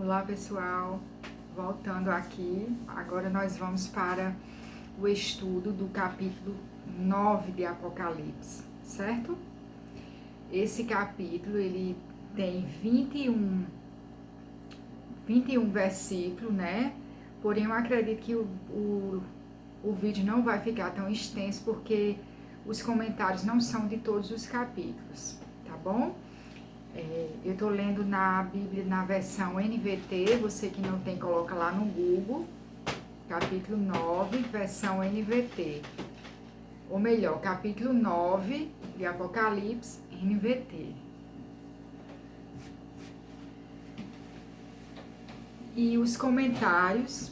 Olá pessoal, voltando aqui, agora nós vamos para o estudo do capítulo 9 de Apocalipse, certo? Esse capítulo, ele tem 21 versículos, né? Porém, eu acredito que o vídeo não vai ficar tão extenso, porque os comentários não são de todos os capítulos, tá bom? Eu tô lendo na Bíblia, na versão NVT, você que não tem, coloca lá no Google, capítulo 9, versão NVT. Ou melhor, capítulo 9 de Apocalipse, NVT. E os comentários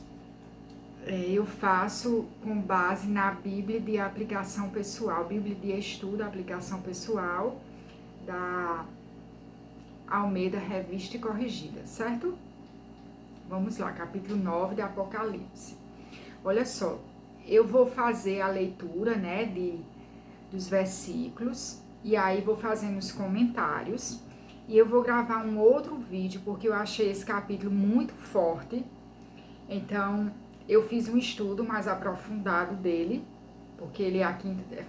eu faço com base na Bíblia de aplicação pessoal, Bíblia de estudo, aplicação pessoal, da Almeida Revista e Corrigida, certo? Vamos lá, capítulo 9 de Apocalipse. Olha só, eu vou fazer a leitura, né, dos versículos, e aí vou fazendo os comentários, e eu vou gravar um outro vídeo, porque eu achei esse capítulo muito forte, então eu fiz um estudo mais aprofundado dele, porque ele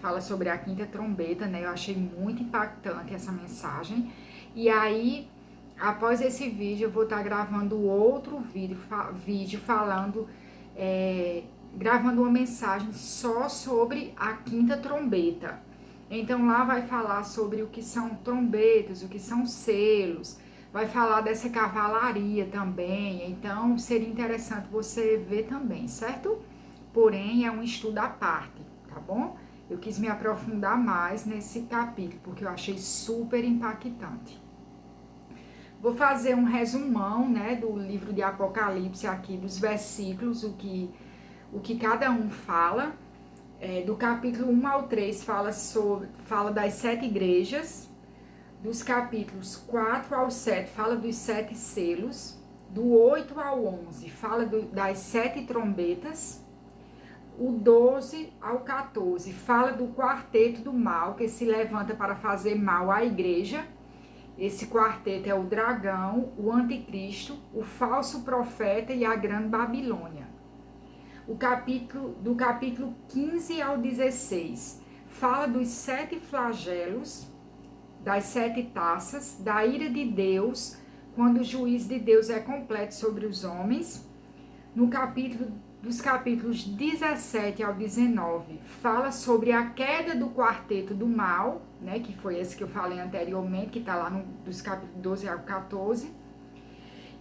fala sobre a quinta trombeta, né, eu achei muito impactante essa mensagem, e aí, após esse vídeo, eu vou estar gravando outro vídeo falando, gravando uma mensagem só sobre a quinta trombeta. Então, lá vai falar sobre o que são trombetas, o que são selos, vai falar dessa cavalaria também. Então, seria interessante você ver também, certo? Porém, é um estudo à parte, tá bom? Eu quis me aprofundar mais nesse capítulo, porque eu achei super impactante. Vou fazer um resumão, né, do livro de Apocalipse aqui, dos versículos, o que cada um fala. Do capítulo 1 ao 3 fala das 7 igrejas. Dos capítulos 4 ao 7 fala dos 7 selos. Do 8 ao 11 fala das 7 trombetas. O 12 ao 14 fala do quarteto do mal, que se levanta para fazer mal à igreja. Esse quarteto é o dragão, o anticristo, o falso profeta e a grande Babilônia. Do capítulo 15 ao 16 fala dos 7 flagelos, das 7 taças, da ira de Deus, quando o juízo de Deus é completo sobre os homens. Dos capítulos 17 ao 19, fala sobre a queda do quarteto do mal, né, que foi esse que eu falei anteriormente, que está lá dos capítulos 12 ao 14.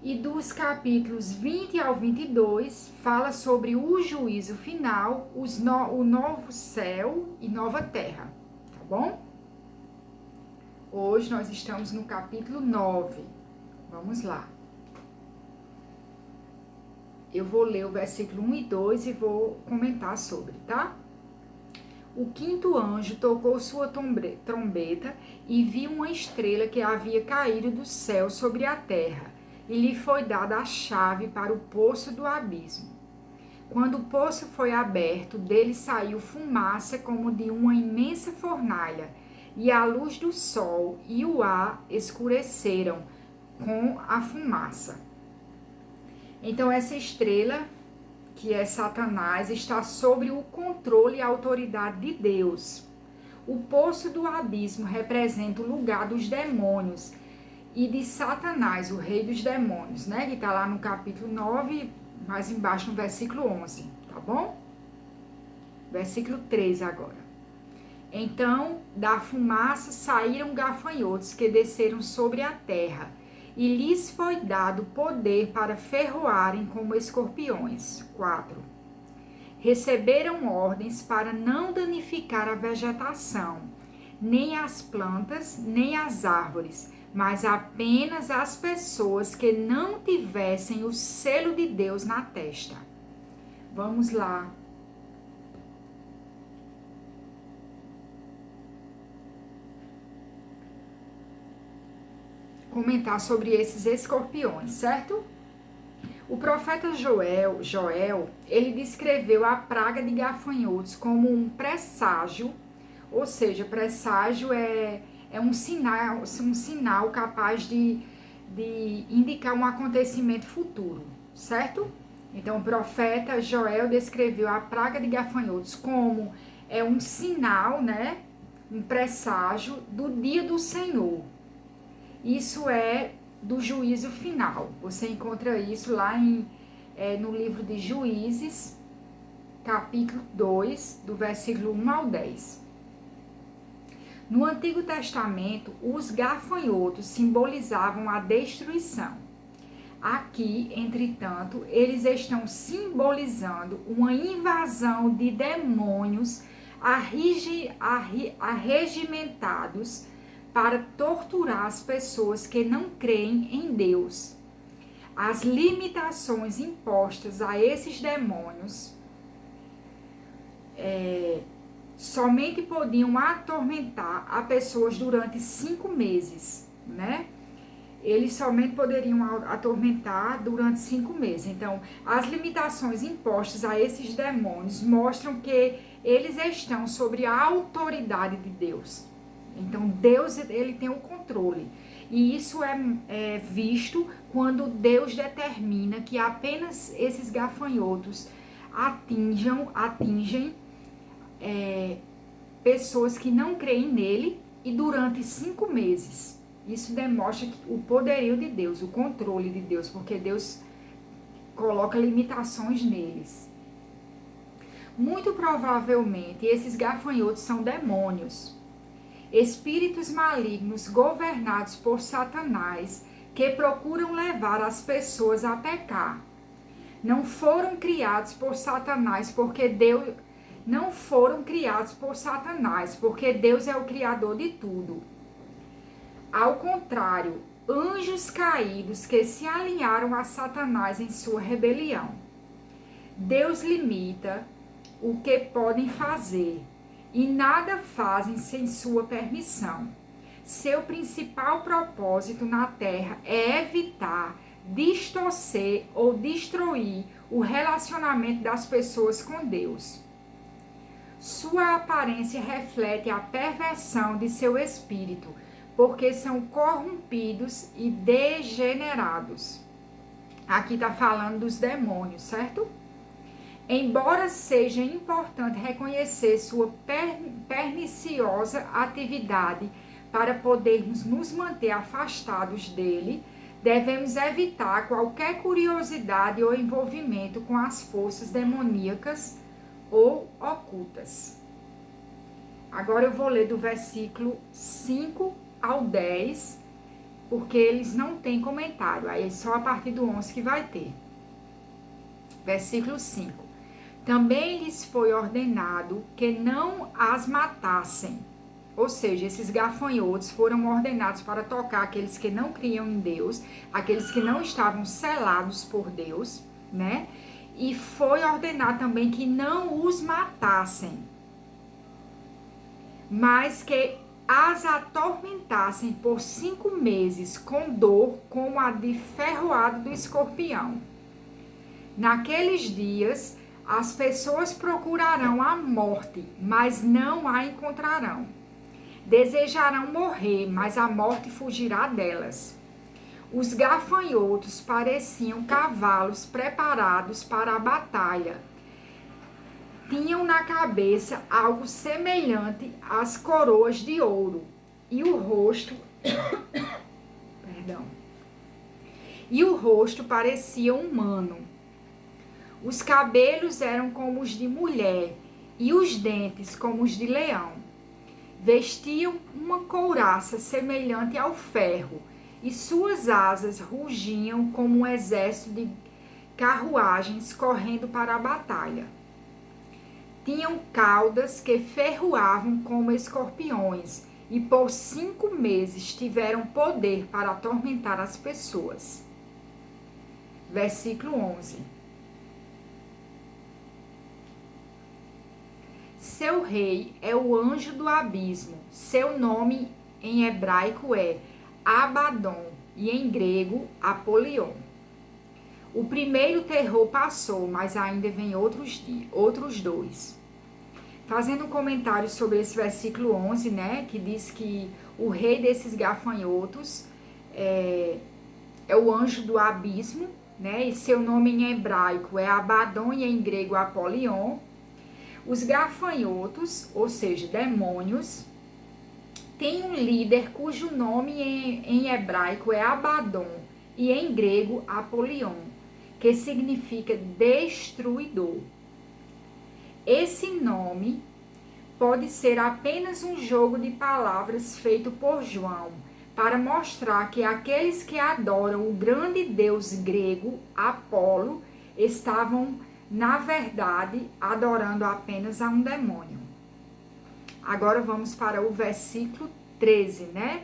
E dos capítulos 20 ao 22, fala sobre o juízo final, o novo céu e nova terra, tá bom? Hoje nós estamos no capítulo 9. Vamos lá. Eu vou ler o versículo 1 e 2 e vou comentar sobre, tá? O quinto anjo tocou sua trombeta e viu uma estrela que havia caído do céu sobre a terra, e lhe foi dada a chave para o poço do abismo. Quando o poço foi aberto, dele saiu fumaça como de uma imensa fornalha, e a luz do sol e o ar escureceram com a fumaça. Então, essa estrela, que é Satanás, está sob o controle e autoridade de Deus. O poço do abismo representa o lugar dos demônios e de Satanás, o rei dos demônios, né? Que está lá no capítulo 9, mais embaixo no versículo 11, tá bom? Versículo 3 agora. Então, da fumaça saíram gafanhotos que desceram sobre a terra, e lhes foi dado poder para ferroarem como escorpiões. 4. Receberam ordens para não danificar a vegetação, nem as plantas, nem as árvores, mas apenas as pessoas que não tivessem o selo de Deus na testa. Vamos lá. Comentar sobre esses escorpiões, certo? O profeta Joel, ele descreveu a praga de gafanhotos como um presságio, ou seja, presságio é um sinal capaz de de indicar um acontecimento futuro, certo? Então, o profeta Joel descreveu a praga de gafanhotos como um sinal, né? Um presságio do dia do Senhor. Isso é do juízo final. Você encontra isso lá no livro de Juízes, capítulo 2, do versículo 1 ao 10. No Antigo Testamento, os gafanhotos simbolizavam a destruição. Aqui, entretanto, eles estão simbolizando uma invasão de demônios arregimentados para torturar as pessoas que não creem em Deus. As limitações impostas a esses demônios somente podiam atormentar a pessoas durante 5 meses, né? Eles somente poderiam atormentar durante 5 meses. Então, as limitações impostas a esses demônios mostram que eles estão sobre a autoridade de Deus. Então, Deus, ele tem o controle. E isso é visto quando Deus determina que apenas esses gafanhotos atingem pessoas que não creem nele e durante 5 meses. Isso demonstra o poderio de Deus, o controle de Deus, porque Deus coloca limitações neles. Muito provavelmente, esses gafanhotos são demônios, espíritos malignos governados por Satanás, que procuram levar as pessoas a pecar. Não foram criados por Satanás, porque Deus é o criador de tudo. Ao contrário, anjos caídos que se alinharam a Satanás em sua rebelião. Deus limita o que podem fazer e nada fazem sem sua permissão. Seu principal propósito na Terra é evitar, distorcer ou destruir o relacionamento das pessoas com Deus. Sua aparência reflete a perversão de seu espírito, porque são corrompidos e degenerados. Aqui está falando dos demônios, certo? Embora seja importante reconhecer sua perniciosa atividade para podermos nos manter afastados dele, devemos evitar qualquer curiosidade ou envolvimento com as forças demoníacas ou ocultas. Agora eu vou ler do versículo 5 ao 10, porque eles não têm comentário, aí é só a partir do 11 que vai ter. Versículo 5. Também lhes foi ordenado que não as matassem, ou seja, esses gafanhotos foram ordenados para tocar aqueles que não criam em Deus, aqueles que não estavam selados por Deus, né? E foi ordenado também que não os matassem, mas que as atormentassem por 5 meses com dor como a de ferroado do escorpião. Naqueles dias, as pessoas procurarão a morte, mas não a encontrarão. Desejarão morrer, mas a morte fugirá delas. Os gafanhotos pareciam cavalos preparados para a batalha. Tinham na cabeça algo semelhante às coroas de ouro, e o rosto e o rosto parecia humano. Os cabelos eram como os de mulher e os dentes como os de leão. Vestiam uma couraça semelhante ao ferro e suas asas rugiam como um exército de carruagens correndo para a batalha. Tinham caudas que ferroavam como escorpiões e por 5 meses tiveram poder para atormentar as pessoas. Versículo 11. Seu rei é o anjo do abismo. Seu nome em hebraico é Abaddon e em grego Apolion. O primeiro terror passou, mas ainda vem outros 2. Fazendo um comentário sobre esse versículo 11, né, que diz que o rei desses gafanhotos é o anjo do abismo, né? E seu nome em hebraico é Abaddon e em grego Apolion. Os gafanhotos, ou seja, demônios, tem um líder cujo nome em hebraico é Abaddon e em grego Apolion, que significa destruidor. Esse nome pode ser apenas um jogo de palavras feito por João para mostrar que aqueles que adoram o grande deus grego Apolo estavam, na verdade, adorando apenas a um demônio. Agora vamos para o versículo 13, né?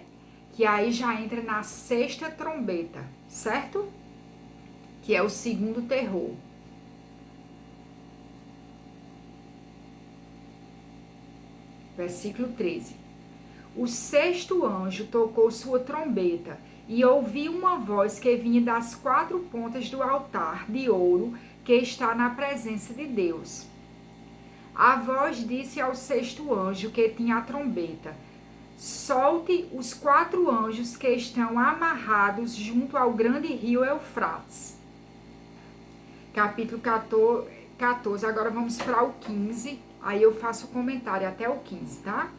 Que aí já entra na sexta trombeta, certo? Que é o segundo terror. Versículo 13. O sexto anjo tocou sua trombeta e ouvi uma voz que vinha das quatro pontas do altar de ouro que está na presença de Deus. A voz disse ao sexto anjo que tinha a trombeta: solte os quatro anjos que estão amarrados junto ao grande rio Eufrates. Capítulo 14. Agora vamos para o 15. Aí eu faço o comentário até o 15, tá?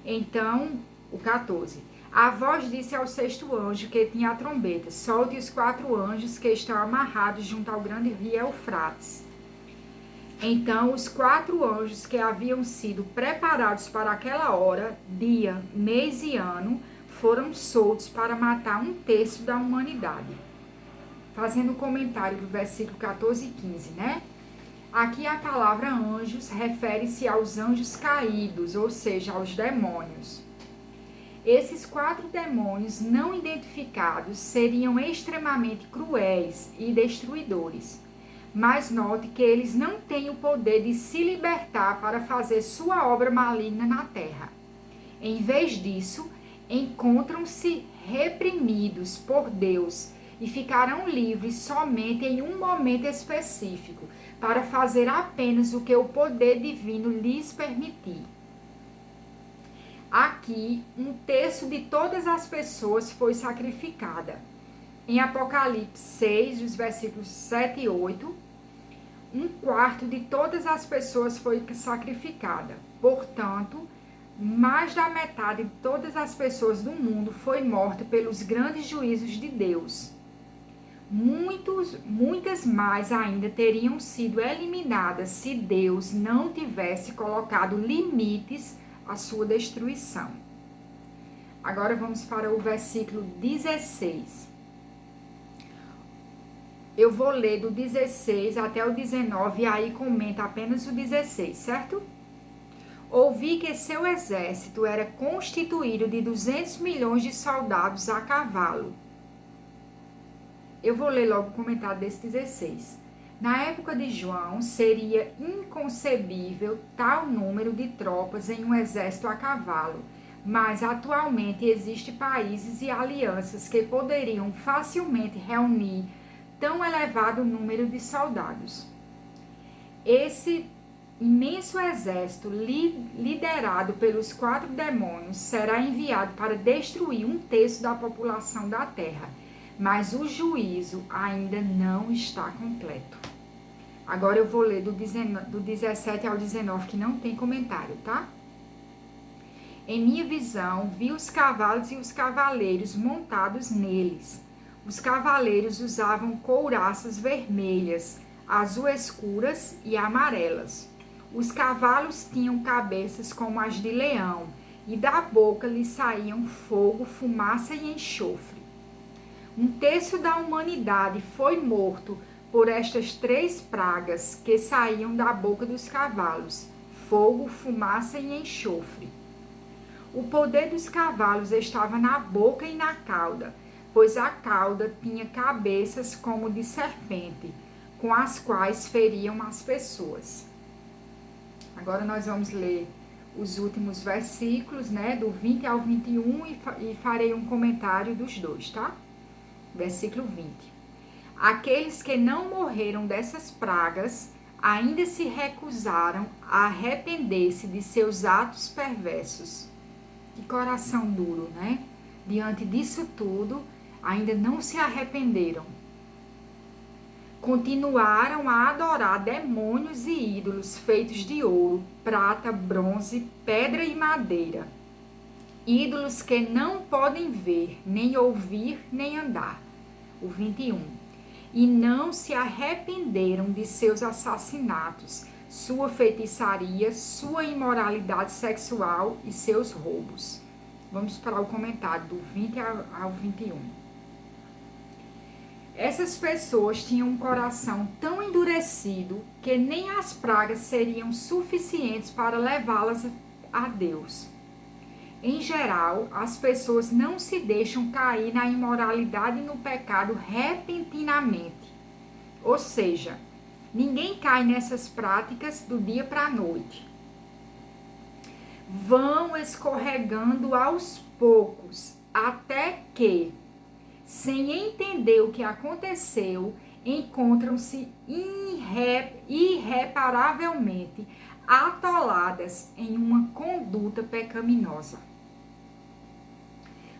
Então, o 14. A voz disse ao sexto anjo que tinha a trombeta: solte os quatro anjos que estão amarrados junto ao grande rio Eufrates. Então, os quatro anjos que haviam sido preparados para aquela hora, dia, mês e ano, foram soltos para matar um terço da humanidade. Fazendo o comentário do versículo 14 e 15, né? Aqui a palavra anjos refere-se aos anjos caídos, ou seja, aos demônios. Esses quatro demônios não identificados seriam extremamente cruéis e destruidores. Mas note que eles não têm o poder de se libertar para fazer sua obra maligna na terra. Em vez disso, encontram-se reprimidos por Deus e ficarão livres somente em um momento específico, para fazer apenas o que o poder divino lhes permitir. Aqui, um terço de todas as pessoas foi sacrificada. Em Apocalipse 6, os versículos 7 e 8, um quarto de todas as pessoas foi sacrificada. Portanto, mais da metade de todas as pessoas do mundo foi morta pelos grandes juízos de Deus. Muitas mais ainda teriam sido eliminadas se Deus não tivesse colocado limites à sua destruição. Agora vamos para o versículo 16. Eu vou ler do 16 até o 19 e aí comenta apenas o 16, certo? Ouvi que seu exército era constituído de 200 milhões de soldados a cavalo. Eu vou ler logo o comentário desse 16. Na época de João, seria inconcebível tal número de tropas em um exército a cavalo, mas atualmente existem países e alianças que poderiam facilmente reunir tão elevado número de soldados. Esse imenso exército, liderado pelos quatro demônios, será enviado para destruir um terço da população da terra, mas o juízo ainda não está completo. Agora eu vou ler do 17 ao 19, que não tem comentário, tá? Em minha visão, vi os cavalos e os cavaleiros montados neles. Os cavaleiros usavam couraças vermelhas, azul escuras e amarelas. Os cavalos tinham cabeças como as de leão, e da boca lhes saíam fogo, fumaça e enxofre. Um terço da humanidade foi morto por estas três pragas que saíam da boca dos cavalos: fogo, fumaça e enxofre. O poder dos cavalos estava na boca e na cauda, pois a cauda tinha cabeças como de serpente, com as quais feriam as pessoas. Agora nós vamos ler os últimos versículos, né, do 20 ao 21 e farei um comentário dos dois, tá? Versículo 20. Aqueles que não morreram dessas pragas ainda se recusaram a arrepender-se de seus atos perversos. Que coração duro, né? Diante disso tudo, ainda não se arrependeram. Continuaram a adorar demônios e ídolos feitos de ouro, prata, bronze, pedra e madeira. Ídolos que não podem ver, nem ouvir, nem andar. O 21. E não se arrependeram de seus assassinatos, sua feitiçaria, sua imoralidade sexual e seus roubos. Vamos para o comentário do 20 ao 21. Essas pessoas tinham um coração tão endurecido que nem as pragas seriam suficientes para levá-las a Deus. Em geral, as pessoas não se deixam cair na imoralidade e no pecado repentinamente. Ou seja, ninguém cai nessas práticas do dia para a noite. Vão escorregando aos poucos, até que, sem entender o que aconteceu, encontram-se irreparavelmente atoladas em uma conduta pecaminosa.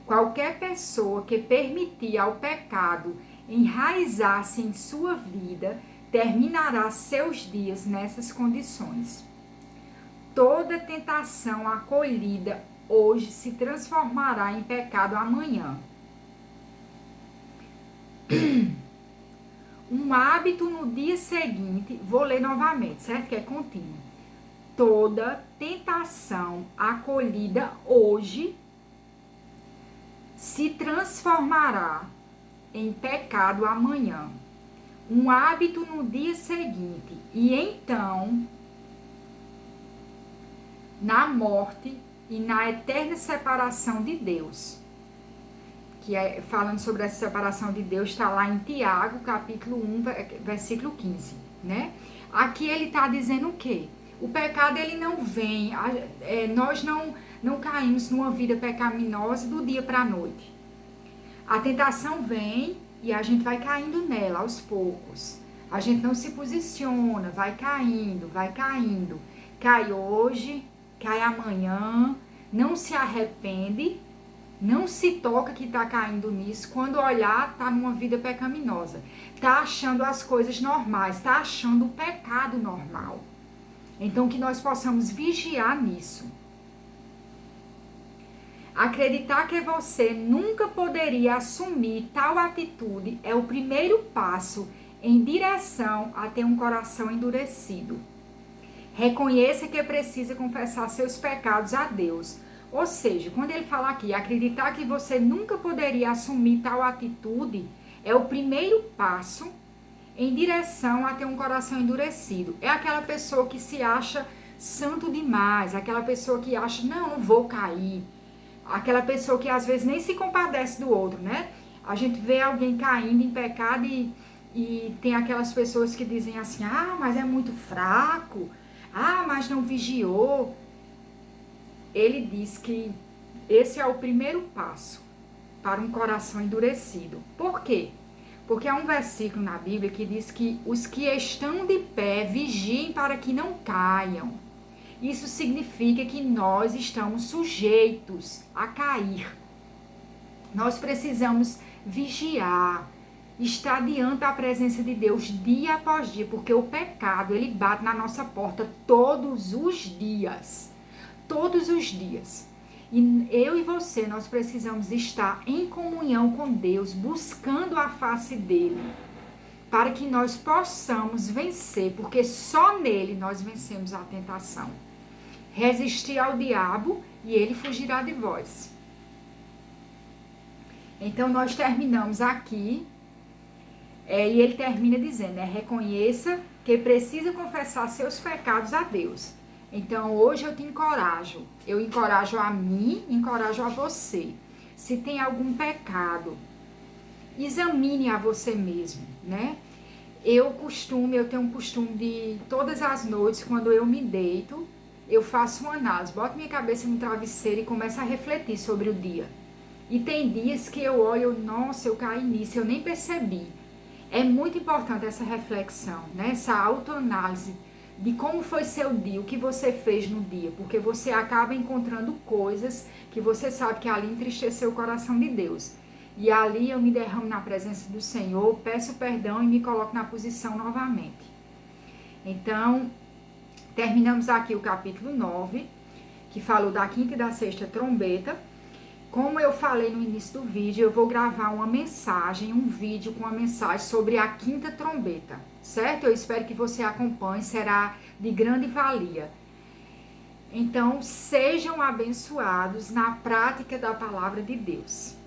Qualquer pessoa que permitir ao pecado enraizar-se em sua vida terminará seus dias nessas condições. Toda tentação acolhida hoje se transformará em pecado amanhã. Um hábito no dia seguinte, vou ler novamente, certo? Que é contínuo. Toda tentação acolhida hoje se transformará em pecado amanhã. Um hábito no dia seguinte, e então na morte e na eterna separação de Deus. Que é, falando sobre essa separação de Deus, está lá em Tiago, capítulo 1, versículo 15, né? Aqui ele está dizendo o quê? O pecado, ele não vem, nós não caímos numa vida pecaminosa do dia para a noite. A tentação vem e a gente vai caindo nela aos poucos. A gente não se posiciona, vai caindo, vai caindo. Cai hoje, cai amanhã, não se arrepende, não se toca que está caindo nisso. Quando olhar, está numa vida pecaminosa. Está achando as coisas normais, está achando o pecado normal. Então, que nós possamos vigiar nisso. Acreditar que você nunca poderia assumir tal atitude é o primeiro passo em direção a ter um coração endurecido. Reconheça que precisa confessar seus pecados a Deus. Ou seja, quando ele fala aqui, acreditar que você nunca poderia assumir tal atitude é o primeiro passo em direção a ter um coração endurecido. É aquela pessoa que se acha santo demais, aquela pessoa que acha, não vou cair. Aquela pessoa que às vezes nem se compadece do outro, né? A gente vê alguém caindo em pecado e tem aquelas pessoas que dizem assim, mas é muito fraco, mas não vigiou. Ele diz que esse é o primeiro passo para um coração endurecido. Por quê? Porque há um versículo na Bíblia que diz que os que estão de pé vigiem para que não caiam. Isso significa que nós estamos sujeitos a cair. Nós precisamos vigiar, estar diante da presença de Deus dia após dia, porque o pecado, ele bate na nossa porta todos os dias. Todos os dias. E eu e você, nós precisamos estar em comunhão com Deus, buscando a face dele, para que nós possamos vencer, porque só nele nós vencemos a tentação. Resistir ao diabo e ele fugirá de vós. Então nós terminamos aqui, e ele termina dizendo, reconheça que precisa confessar seus pecados a Deus. Então hoje eu encorajo a mim, encorajo a você. Se tem algum pecado, examine a você mesmo, né? Eu tenho um costume de, todas as noites, quando eu me deito, eu faço uma análise, boto minha cabeça no travesseiro e começo a refletir sobre o dia. E tem dias que eu olho, nossa, eu caí nisso, eu nem percebi. É muito importante essa reflexão, né? Essa autoanálise de como foi seu dia, o que você fez no dia, porque você acaba encontrando coisas que você sabe que ali entristeceu o coração de Deus. e ali eu me derramo na presença do Senhor, peço perdão e me coloco na posição novamente. Então, terminamos aqui o capítulo 9, que falou da quinta e da sexta trombeta. Como eu falei no início do vídeo, eu vou gravar uma mensagem, um vídeo com uma mensagem sobre a quinta trombeta, certo? Eu espero que você acompanhe, será de grande valia. Então, sejam abençoados na prática da palavra de Deus.